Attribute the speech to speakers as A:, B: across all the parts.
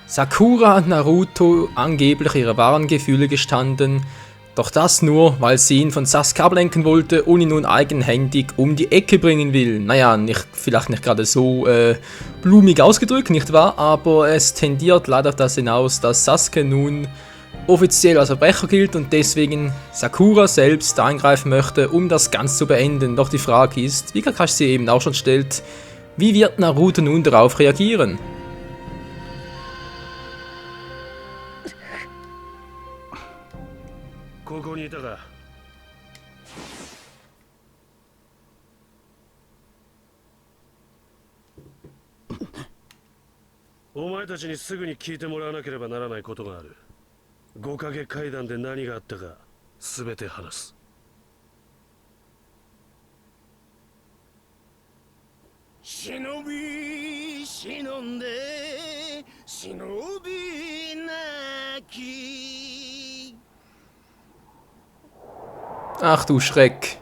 A: Sakura hat Naruto angeblich ihre wahren Gefühle gestanden, doch das nur, weil sie ihn von Sasuke ablenken wollte und ihn nun eigenhändig um die Ecke bringen will. Naja, vielleicht nicht gerade so blumig ausgedrückt, nicht wahr? Aber es tendiert leider auf das hinaus, dass Sasuke nun offiziell als Verbrecher gilt und deswegen Sakura selbst eingreifen möchte, um das Ganze zu beenden. Doch die Frage ist, wie Kakashi eben auch schon stellt, wie wird Naruto nun darauf reagieren? Ach du Schreck.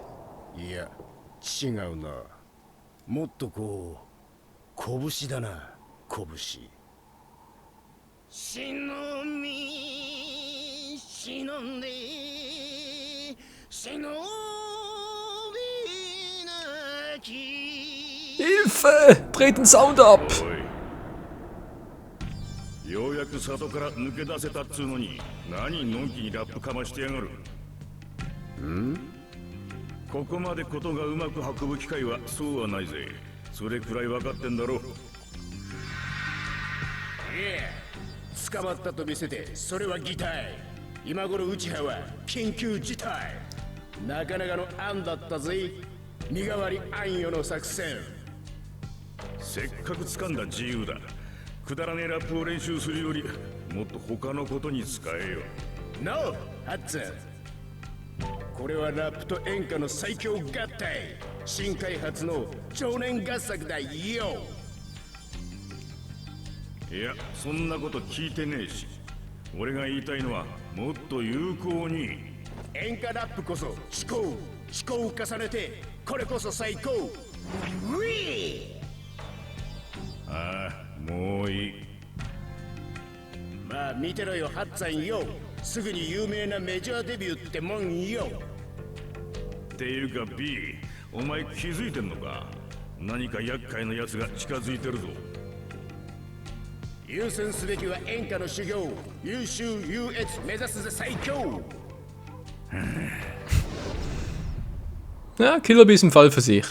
B: いや、違うな。もっとこう、拳だな、拳。忍び、忍んで、忍びなき。
A: Hilfe! Dreht den Sound ab!
C: ようやく里から抜け出せたっつうのに、何のんきにラップかましてやがる。ここまでことがうまく運ぶ機会はそうはないぜ。それくらい分かってんだろう。い
B: や、捕まったと見せて、それは擬態。今頃内派は緊急事態。なかなかの案だったぜ。身代わり暗夜の作戦。
C: せっかく掴んだ自由だ。くだらねえラップを練習するよりもっと他のことに使えよ。
B: No、ハッツン。これはラップと演歌の最強合体。新開発の少年合作だよ。
C: いや、そんなこと聞いてねえし。俺が言いたいのはもっと有効に。
B: 演歌ラップこそ思考を重ねて、これこそ最高。ウィー。
C: ああ、もういい。
B: まあ見てろよ、ハッツァンよ。すぐに有名なメジャーデビューってもんよ。
C: っていうか B、 お前気づいてんのか？何か厄介な奴が近づいてるぞ。
B: 優先すべきは演歌の修行。優秀優越目指すぜ最強。
A: Ja, Killer Bee ist ein Fall für sich.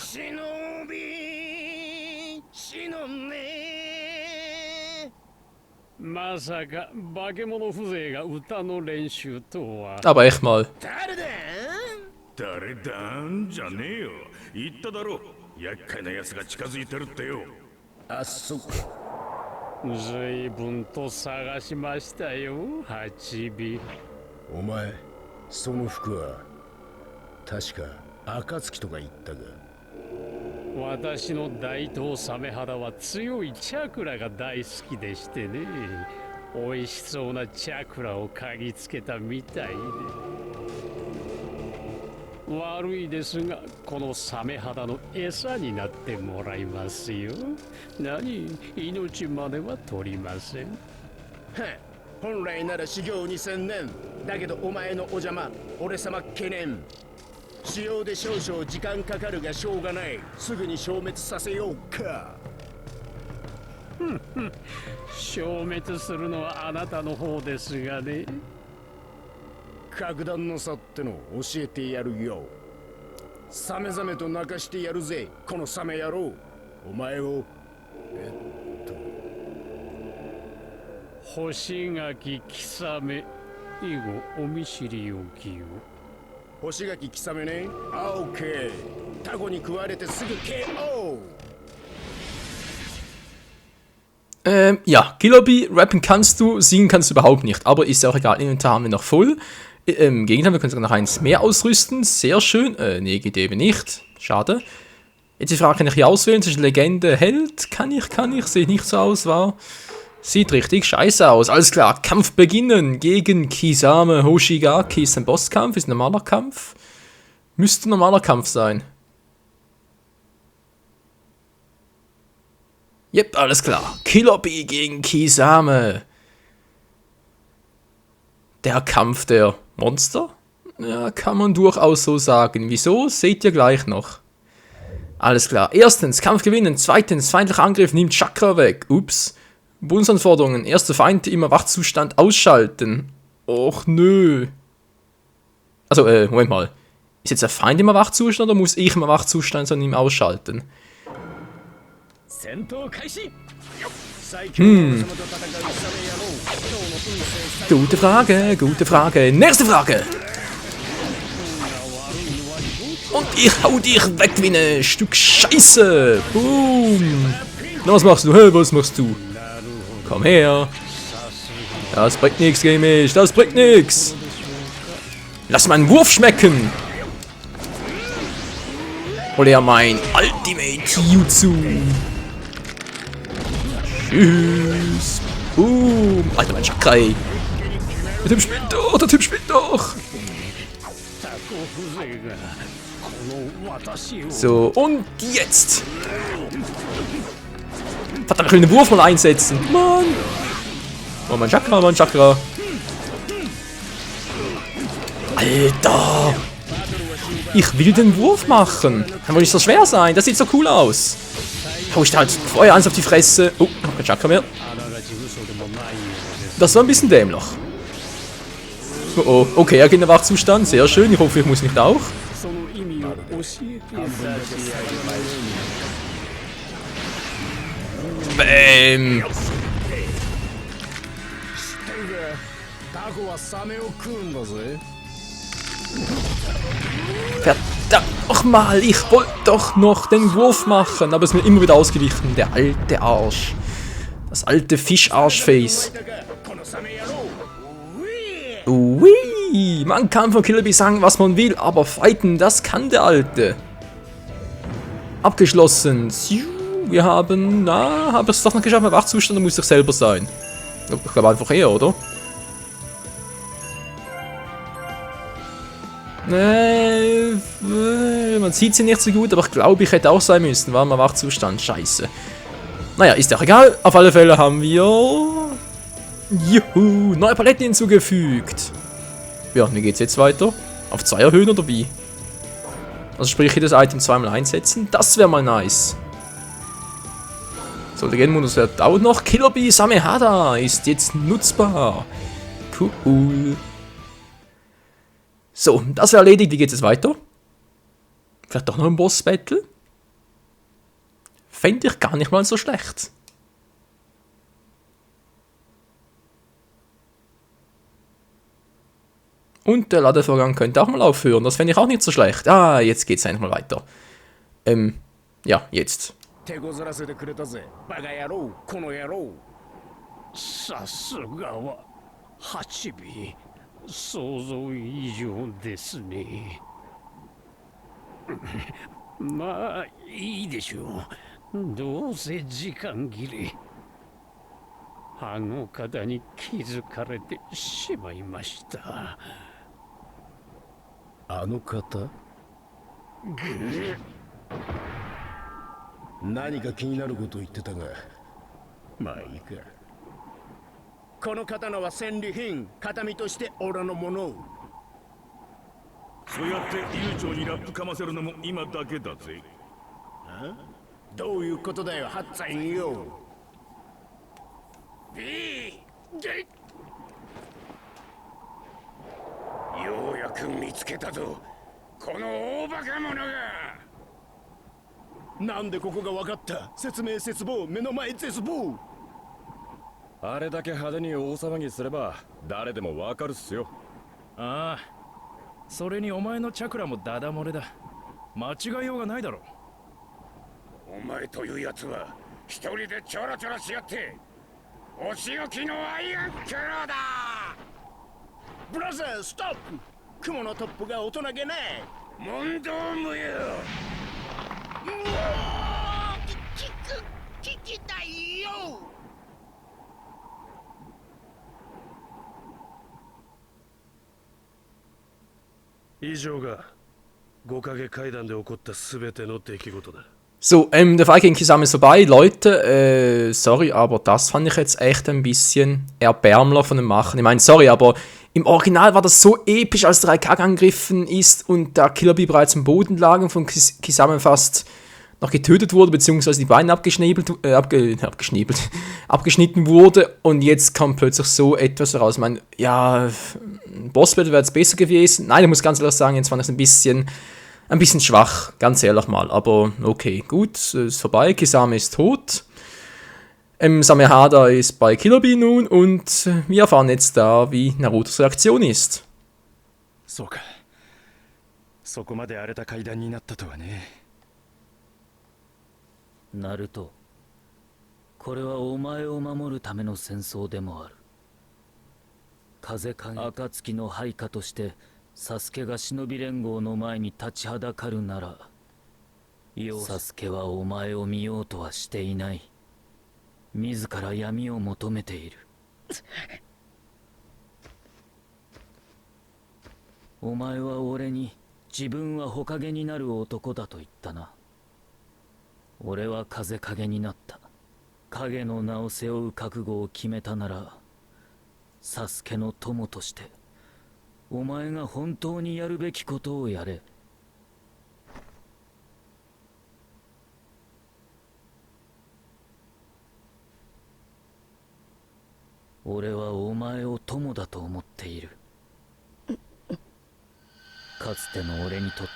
D: まさか化け物風情が歌の練習とは。
A: Aber echt mal.
C: 誰だんじゃねえよ。言っただろ。厄介な奴が近づいてるってよ。
B: あそこ。
D: 随分と探しましたよ、ハチビ。
B: お前、その服は確か暁とか言ったが。
D: 私の大東サメ肌は強いチャクラが大好きでしてね。美味しそうなチャクラを嗅ぎつけたみたいで。悪いですが、このサメ肌の餌になってもらいますよ。何、命までは取りません。
B: 本来なら修行2000年。だけどお前のお邪魔、俺様懸念。使用で少々時間かかるがしょうがない。すぐに消滅させようか。
D: 消滅するのはあなたの方ですがね。
B: 格段の差ってのを教えてやるよ。サメザメと泣かしてやるぜ、このサメ野郎。お前を
D: 干し柿キサメ以後お見知りおきを。
B: 干し柿キサメね。オーケー。タコに食われてすぐ KO。Ja,
A: Killer Bee, rappen kannst du, singen kannst du überhaupt nicht, aber ist ja auch egal, Inventar haben wir noch voll. Im Gegenteil, wir können sogar noch eins mehr ausrüsten, sehr schön, nee, geht eben nicht, schade. Jetzt die Frage, kann ich hier auswählen zwischen Legende, Held, kann ich, sieht nicht so aus, war. Sieht richtig scheiße aus, alles klar, Kampf beginnen gegen Kisame Hoshigaki, ist ein Bosskampf, ist ein normaler Kampf, müsste ein normaler Kampf sein. Yep, alles klar. Killer Bee gegen Kisame. der Kampf der Monster? Ja, kann man durchaus so sagen. Wieso? Seht ihr gleich noch. Alles klar. Erstens, Kampf gewinnen. Zweitens, feindlicher Angriff nimmt Chakra weg. Ups. Bonusanforderungen. Erster Feind im Wachzustand ausschalten. Och nö. Also, Moment mal. Ist jetzt der Feind im Wachzustand oder muss ich im Wachzustand sein und ihn ausschalten? Gute Frage, gute Frage. Nächste Frage. Und ich hau dich weg wie ein Stück Scheiße. Boom. Na, was machst du? Hey, was machst du? Komm her. Das bringt nichts gegen mich. Das bringt nichts. Lass meinen Wurf schmecken. Hol her mein Ultimate Jutsu. Tschüss. Boom. Alter, mein Chakra, ey. Der Typ spielt doch. Der Typ spielt doch. So, und jetzt. Verdammt, ich will den Wurf mal einsetzen. Mann. Oh, mein Chakra, mein Chakra. Alter. Ich will den Wurf machen. Kann wohl nicht so schwer sein. Das sieht so cool aus. Hau ich da halt Feuer eins auf die Fresse. Oh, hab kein Chakra mehr. Das war ein bisschen dämlich. Oh, oh. Okay, er geht in den Wachzustand. Sehr schön. Ich hoffe, ich muss nicht auch. Bäm. Verdammt nochmal, ich wollte doch noch den Wurf machen, aber es ist mir immer wieder ausgewichen, der alte Arsch. Das alte Fischarschface. Ui, man kann von Killer Bee sagen, was man will, aber fighten, das kann der Alte. Abgeschlossen. Wir haben, habe es doch noch geschafft, im Wachzustand, dann muss ich selber sein. Ich glaube einfach eher, oder? Man sieht sie nicht so gut, aber ich glaube, ich hätte auch sein müssen. War mal Wachzustand. Scheiße. Naja, ist ja egal. Auf alle Fälle haben wir... Juhu, neue Paletten hinzugefügt. Ja, wie geht's jetzt weiter? Auf 2 erhöhen oder wie? Also sprich, das Item zweimal einsetzen. Das wäre mal nice. So, Legendenmodus dauert noch. Killer Bee Samehada ist jetzt nutzbar. Cool. So, das wäre erledigt. Wie geht es weiter? Vielleicht doch noch ein Boss-Battle? Fände ich gar nicht mal so schlecht. Und der Ladevorgang könnte auch mal aufhören. Das fände ich auch nicht so schlecht. Ah, jetzt geht's eigentlich mal weiter. Ja, jetzt.
D: さすがはハチビ、想像以上ですね。まあいいでしょう。どうせ時間切れ。あの方に気づかれてしまいました。
B: あの方？何か気になることを言ってたが、まあいいか。この刀は戦利品、形見として俺のもの。
C: そうやって悠長にラップかませるのも今だけだぜ。
B: どういうことだよ、ハッツァインよ。ようやく見つけたぞ、この大バカ者が。なんでここが分かった？説明絶望、目の前絶望。
E: あれだけ派手に大騒ぎすれば誰でもわかるっすよ。
F: ああ、それにお前のチャクラもダダ漏れだ。間違いようがないだろ。
B: お前というやつは一人でちょろちょろしやってお仕置きのアイアンクローだ。ブラザーストップ。雲のトップが大人げない。問答無用。うわー、聞きたいよ。
F: 以上が五影階段で起こった全ての出来事だ。
A: So, der Viking Kisame ist vorbei. Leute, sorry, aber das fand ich jetzt echt ein bisschen erbärmler von dem Machen. Ich meine, sorry, aber Im Original war das so episch, als der Raikage angegriffen ist und der Killer Bee bereits am Boden lag und von Kisame fast noch getötet wurde, beziehungsweise die Beine abgeschnitten wurde, und jetzt kommt plötzlich so etwas heraus. Ich meine, ja, Bossbattle wäre jetzt besser gewesen. Nein, ich muss ganz ehrlich sagen, jetzt fand ich es ein bisschen schwach, ganz ehrlich mal. Aber okay, gut, es ist vorbei, Kisame ist tot. Samehada ist bei Killer Bee nun und wir erfahren jetzt da, wie Narutos Reaktion ist.
F: そうか。そこまで荒れた階段になったとはね。
G: ナルト、これはお前を守るための戦争でもある。風影暁の配下としてサスケが忍び連合の前に立ちはだかるなら、サスケはお前を見ようとはしていない。自ら闇を求めている。お前は俺に自分は火影になる男だと言ったな。俺は風影になった。影の名を背負う覚悟を決めたなら、サスケの友としてお前が本当にやるべきことをやれ。俺はお前を友だと思っている。かつての俺にとって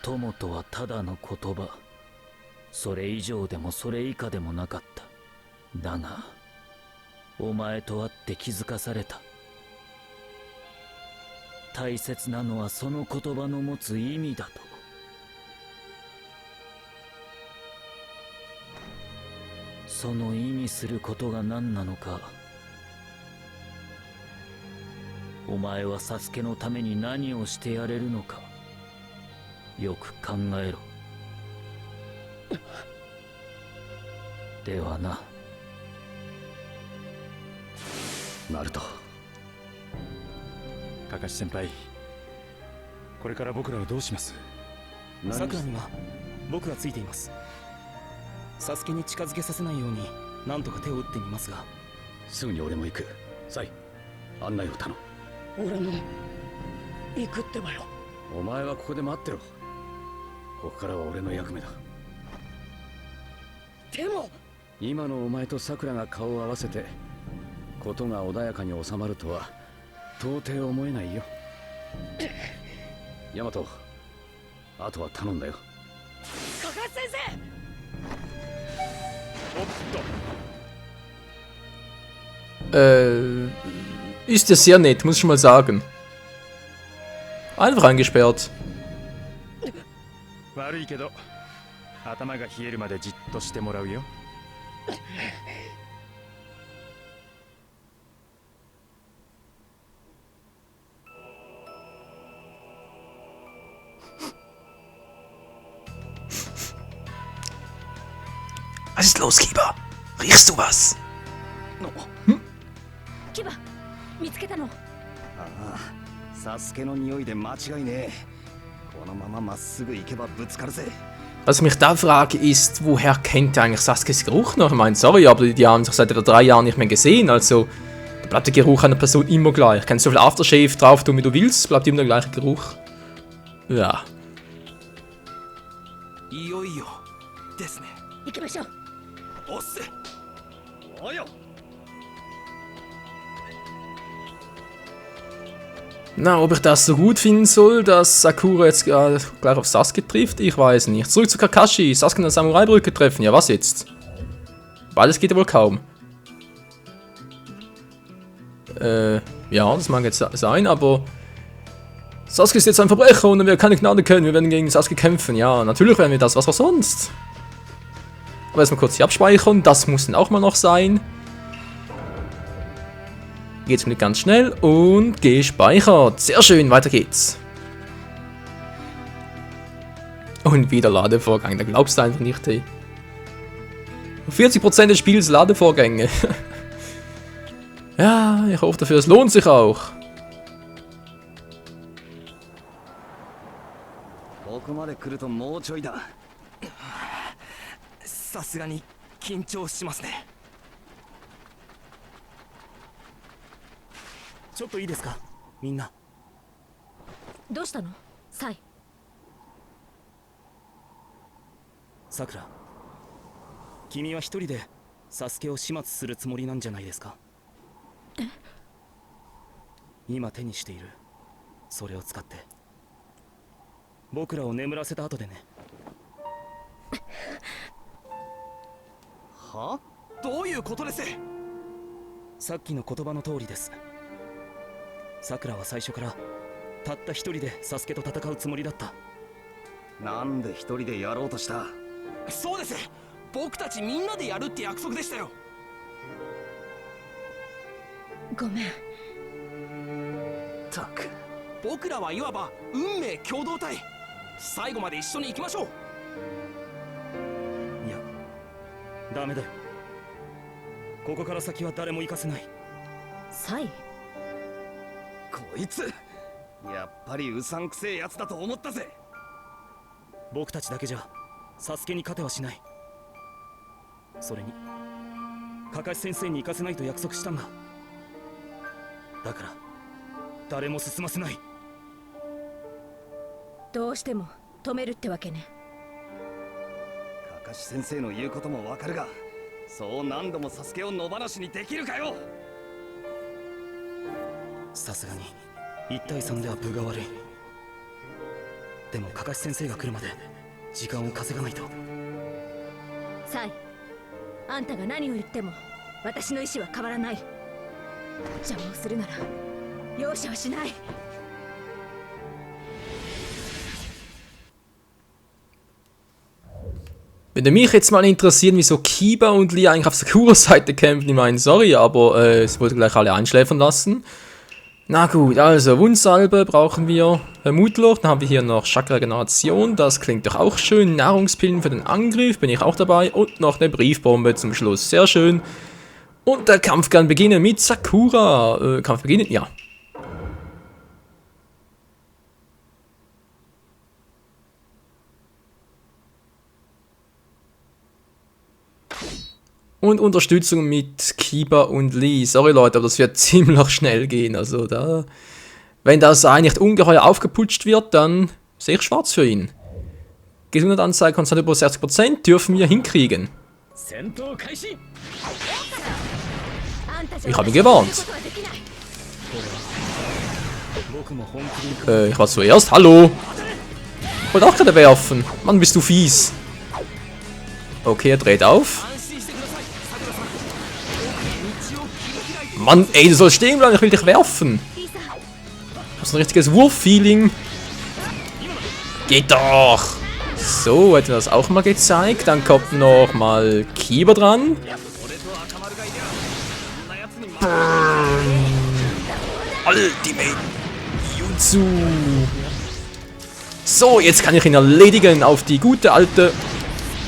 G: 友とはただの言葉、それ以上でもそれ以下でもなかった。だがお前と会って気づかされた。大切なのはその言葉の持つ意味だと。その意味することが何なのか、お前はサスケのために何をしてやれるのか、よく考えろ。ではな。
F: ナルト、カカシ先輩、これから僕らはどうします？
H: さくらには僕がついています。サスケに近づけさせないように何とか手を打ってみますが。
E: すぐに俺も行く。サイ、案内を頼む。
H: 俺も行くってばよ。
E: お前はここで待ってろ。ここからは俺の役目だ。
H: でも
E: 今のお前とさくらが顔を合わせてことが穏やかに収まるとは到底思えないよ。ヤマト、あとは頼んだよ。
H: カカシ先生。
F: おっと。
A: Ist ja sehr nett, muss ich mal sagen. Einfach eingesperrt.
F: 悪いけど頭が冷えるまでじっとしてもらうよ。
A: Was ist los, Kiba? Riechst du was?
I: キバ、見つけたの。
H: ああ、サスケの匂いで間違いねえ。このまままっすぐ行けばぶつかるぜ。
A: Was ich mich da frage, ist, woher kennt er eigentlich Sasuke's Geruch noch? Ich meine, sorry, aber die haben sich seit etwa 3 Jahren nicht mehr gesehen, also da bleibt der Geruch einer Person immer gleich. Kannst so viel Aftershave drauf tun, wie du willst, bleibt immer der gleiche Geruch. Ja.
H: いよいよですね。
I: 行きましょう。
H: おっせ。およ。
A: Na, ob ich das so gut finden soll, dass Sakura jetzt gleich auf Sasuke trifft, ich weiß nicht. Zurück zu Kakashi, Sasuke an der Samurai-Brücke treffen, ja was jetzt? Beides geht ja wohl kaum. Ja, das mag jetzt sein, aber Sasuke ist jetzt ein Verbrecher und wir keine Gnade können, wir werden gegen Sasuke kämpfen. Ja, natürlich werden wir das, was auch sonst. Aber erstmal kurz hier abspeichern, das muss dann auch mal noch sein. Geht's mir ganz schnell und gespeichert. Sehr schön, weiter geht's. Und wieder Ladevorgang, da glaubst du einfach nicht, hey. 40% des Spiels Ladevorgänge. Ja, ich hoffe dafür, es lohnt sich auch.
H: ここまで来るともうちょいだ。さすがに緊張しますね。ちょっといいですかみんな。
I: どうしたのサイ。
H: さくら、君は一人でサスケを始末するつもりなんじゃないですか。今手にしているそれを使って僕らを眠らせた後でね。
J: は？どういうことです？
H: さっきの言葉の通りです。さくらは最初からたった一人でサスケと戦うつもりだった。
J: なんで一人でやろうとした？
F: そうです。僕たちみんなでやるって約束でしたよ。
I: ごめん。
J: たく、
F: 僕らはいわば運命共同体。最後まで一緒に行きましょう。
H: いや、ダメだよ。ここから先は誰も行かせない。
I: サイ。
J: こいつやっぱりうさんくせえやつだと思ったぜ。
H: 僕たちだけじゃサスケに勝てはしない。それにカカシ先生に行かせないと約束したんだ。だから誰も進ませない。
I: どうしても止めるってわけね。
J: カカシ先生の言うこともわかるが、そう何度もサスケを野放しにできるかよ。
H: さすがに1対3では分が悪い。でもカカシ先生が来るまで時間を稼がないと。
I: サイ、あんたが何を言っても私の意志は変わらない。邪魔をするなら容赦はしない。
A: Würde mich jetzt mal interessieren, wieso Kiba und Lee eigentlich auf Sakuras Seite kämpfen. Ich meine, sorry, aber es wollte gleich alle einschläfern lassen. Na gut, also Wundsalbe brauchen wir vermutlich. Dann haben wir hier noch Chakra-Regeneration. Das klingt doch auch schön. Nahrungspillen für den Angriff, bin ich auch dabei. Und noch eine Briefbombe zum Schluss. Sehr schön. Und der Kampf kann beginnen mit Sakura. Kampf beginnen? Ja. Und Unterstützung mit Kiba und Lee. Sorry Leute, aber das wird ziemlich schnell gehen. Also da, wenn das nicht ungeheuer aufgeputscht wird, dann sehe ich schwarz für ihn. Gesundheitsanzeige konstant über 60%, dürfen wir hinkriegen. Ich habe ihn gewarnt. Ich war zuerst. Hallo. Ich wollte auch gerade werfen. Mann, bist du fies. Okay, er dreht auf. Mann, ey, du sollst stehen bleiben, ich will dich werfen. Du hast ein richtiges Wurf-Feeling. Geht doch. So, hätte das auch mal gezeigt. Dann kommt noch mal Kiba dran. Ultimate Jutsu. So, jetzt kann ich ihn erledigen auf die gute alte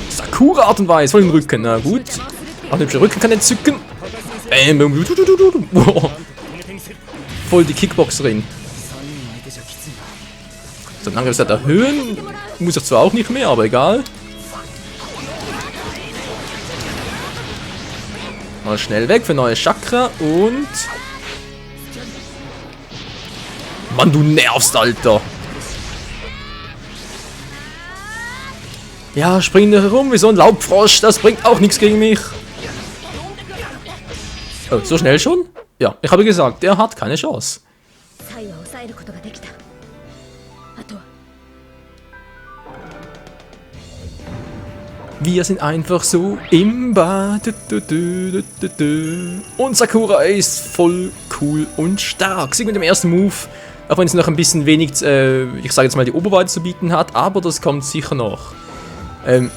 A: Sakura-Art und Weise. Voll den Rücken, na gut. Auch den Rücken kann er zücken. Wow. Voll die Kickboxerin. So, den Angriffswert erhöhen. Muss ich zwar auch nicht mehr, aber egal. Mal schnell weg für neue Chakra und... Mann, du nervst, Alter. Ja, spring da herum wie so ein Laubfrosch. Das bringt auch nichts gegen mich. Oh, so schnell schon? Ja, ich habe gesagt, er hat keine Chance. Wir sind einfach so im Bad. Und Sakura ist voll cool und stark. Sie mit dem ersten Move, auch wenn es noch ein bisschen wenig, ich sage jetzt mal, die Oberweite zu bieten hat, aber das kommt sicher noch.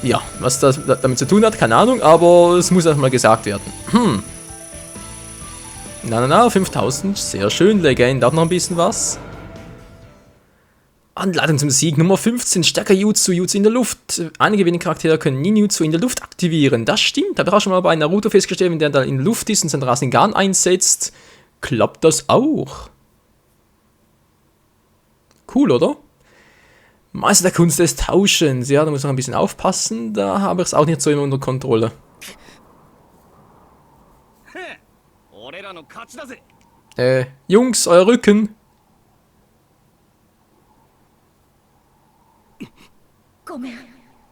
A: Ja, was das damit zu tun hat, keine Ahnung, aber es muss erstmal gesagt werden. Na, 5000, sehr schön, Legende, auch noch ein bisschen was. Anleitung zum Sieg Nummer 15, stärker Jutsu, Jutsu in der Luft. Einige wenige Charaktere können Ninjutsu in der Luft aktivieren, das stimmt, habe ich auch schon mal bei Naruto festgestellt, wenn der da in der Luft ist und sein Rasengan einsetzt, klappt das auch. Cool, oder? Meister der Kunst des Tauschens, ja, da muss man ein bisschen aufpassen, da habe ich es auch nicht so immer unter Kontrolle. Jungs, euer Rücken.
I: ごめん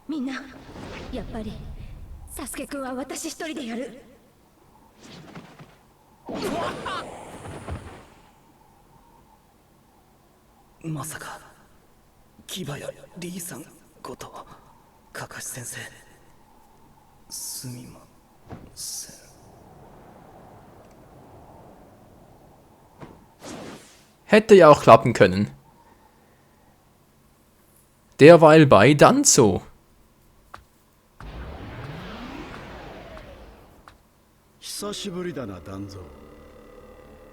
I: みんなやっぱりサスケくんは私一人でやる
H: まさか牙やリーさんことカカシ先生すみません
A: Hätte ja auch klappen können. Derweil bei Danzo.
B: 久しぶりだな、団蔵。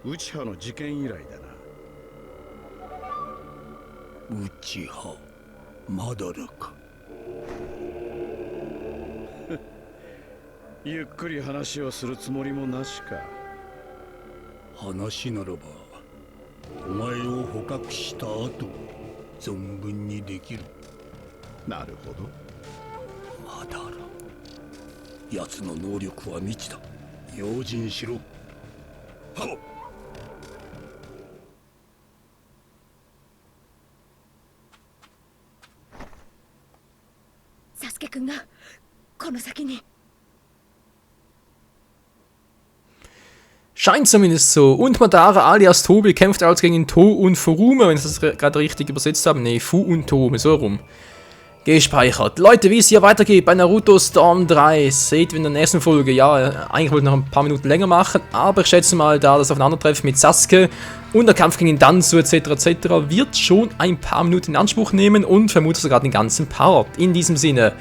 B: 内派の事件以来だな。
K: 内派、まだらか。
B: ゆっくり話をするつもりもなしか。
K: 話ならば、お前を捕獲した後、存分にできる。
B: なるほど。
K: まだら。奴の能力は未知だ。用心しろ。はっ。
I: サスケくんがこの先に
A: Scheint zumindest so. Und Madara alias Tobi kämpft also gegen To und Furume, wenn ich das gerade richtig übersetzt habe. Ne, Fu und To, so rum. Gespeichert. Leute, wie es hier weitergeht bei Naruto Storm 3, seht ihr in der nächsten Folge. Ja, eigentlich wollte ich noch ein paar Minuten länger machen, aber ich schätze mal, da das Aufeinandertreffen mit Sasuke und der Kampf gegen Danzo etc. wird schon ein paar Minuten in Anspruch nehmen und vermutlich sogar den ganzen Part. In diesem Sinne,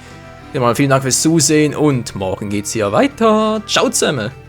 A: vielen Dank fürs Zusehen und morgen geht's hier weiter. Ciao zusammen!